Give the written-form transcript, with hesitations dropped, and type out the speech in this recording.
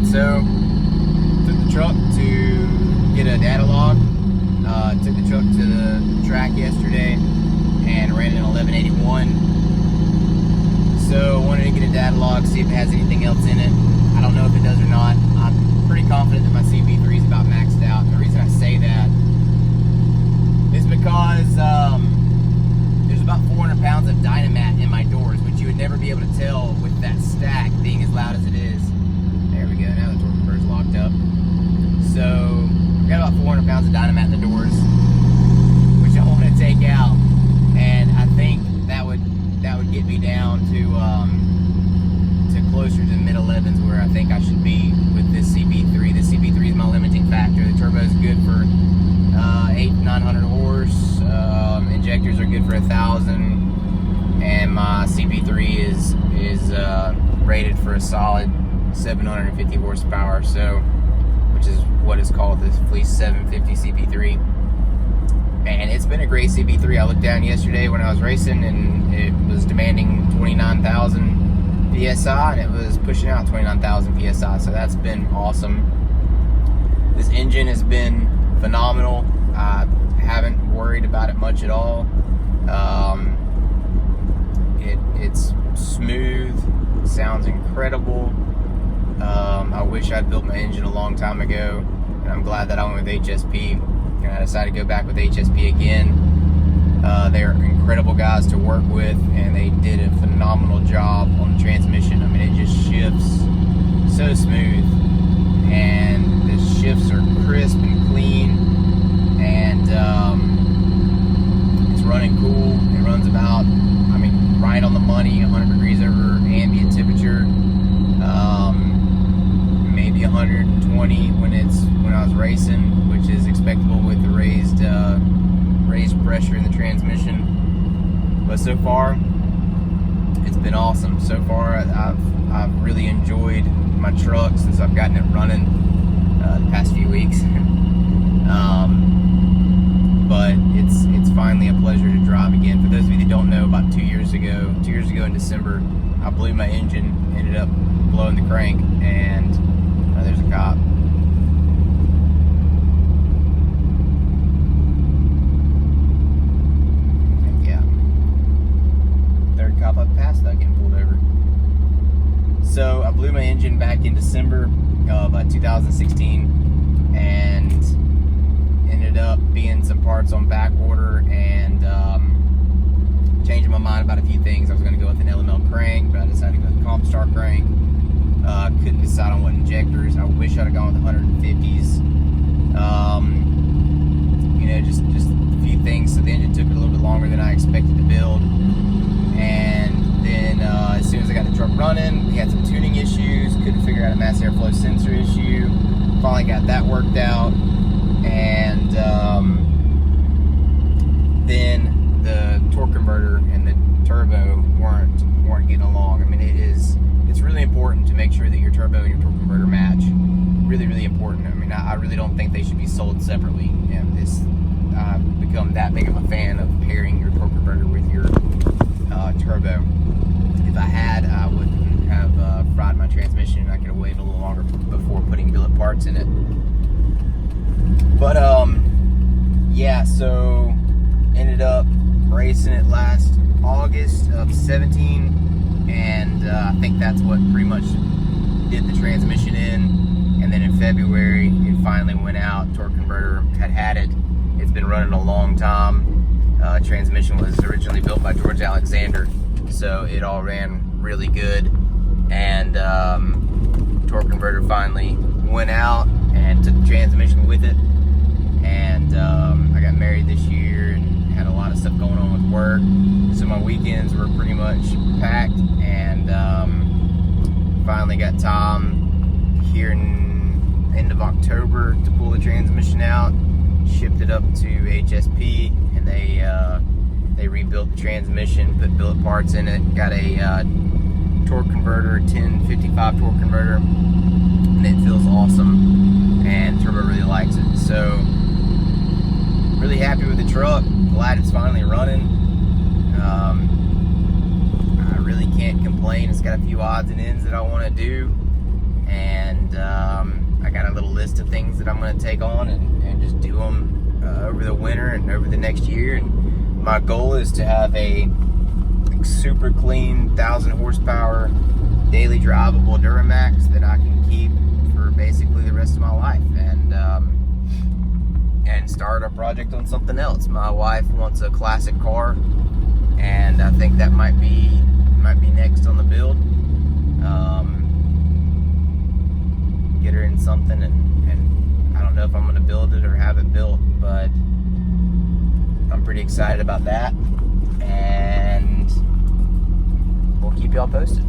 So, took the truck to get a data log. Took the truck to the track yesterday and ran an 1181. So, wanted to get a data log, see if it has anything else in it. I don't know if it does or not. I'm pretty confident that my CB3 is about maxed out. And the reason I say that is because there's about 400 pounds of Dynamat in my doors, which you would never be able to tell with that stack being as loud as it is. There we go, now the torque converter's locked up. So, I've got about 400 pounds of Dynamat in the doors, which I want to take out. And I think that would get me down to closer to the mid-11s where I think I should be with this CB3. The CB3 is my limiting factor. The turbo is good for 900 horse. Injectors are good for 1,000, and my CB3 is rated for a solid 750 horsepower. So, which is what is called the Fleece 750 CB3. And it's been a great CB3. I looked down yesterday when I was racing, and it was demanding 29,000 PSI, and it was pushing out 29,000 PSI. So that's been awesome. This engine has been phenomenal. I haven't worried about it much at all. It's smooth, sounds incredible. I wish I'd built my engine a long time ago, and I'm glad that I went with HSP. And I decided to go back with HSP again. They're incredible guys to work with, and they did a phenomenal job on the transmission. I mean, it just shifts so smooth, and the shifts are crisp and clean, and it's running cool. It runs about, I mean, right on the money, 100 degrees over ambient temperature, maybe 120 when I was racing, which is expectable with the raised pressure in the transmission. But so far, it's been awesome. So far, I've really enjoyed my truck since I've gotten it running the past few weeks. But it's finally a pleasure to drive again. For those of you that don't know, about 2 years ago in December, I blew my engine, ended up blowing the crank, and there's a cop. Yeah. Third cop I've passed without getting pulled over. So I blew my engine back in December of 2016, and ended up being some parts on back order, and changing my mind about a few things. I was going to go with an LML crank, but I decided to go with a Compstar crank. Couldn't decide on what injectors. I wish I'd have gone with the 150s. Just a few things. So the engine took it a little bit longer than I expected to build. And then as soon as I got the truck running, we had some tuning issues. Couldn't figure out a mass airflow sensor issue. Finally got that worked out. And then the torque converter and the turbo weren't getting along. I mean, it's really important to make sure that your turbo and your torque converter match. Really, really important. I mean, I really don't think they should be sold separately. I've become that big of a fan of pairing your torque converter with your turbo. If I had, I wouldn't have fried my transmission. I could have waited a little longer before putting billet parts in it. But yeah, so ended up racing it last August of 17, and I think that's what pretty much did the transmission in. And then in February, it finally went out. Torque converter had it. It's been running a long time. Transmission was originally built by George Alexander, so it all ran really good. And torque converter finally went out and took the transmission with it. And I got married this year and had a lot of stuff going on with work, so my weekends were pretty much packed. And finally got time here in end of October to pull the transmission out. Shipped it up to HSP, and they rebuilt the transmission, put billet parts in it. Got a torque converter, a 1055 torque converter, and it feels awesome. And turbo really likes it. So really happy with the truck. Glad it's finally running. I really can't complain. It's got a few odds and ends that I want to do, and I got a little list of things that I'm going to take on and just do them over the winter and over the next year. And my goal is to have a super clean 1,000 horsepower daily drivable Duramax that I can keep for basically the rest of my life, and start a project on something else. My wife wants a classic car, and I think that might be next on the build. Get her in something, and I don't know if I'm going to build it or have it built, but I'm pretty excited about that, and we'll keep y'all posted.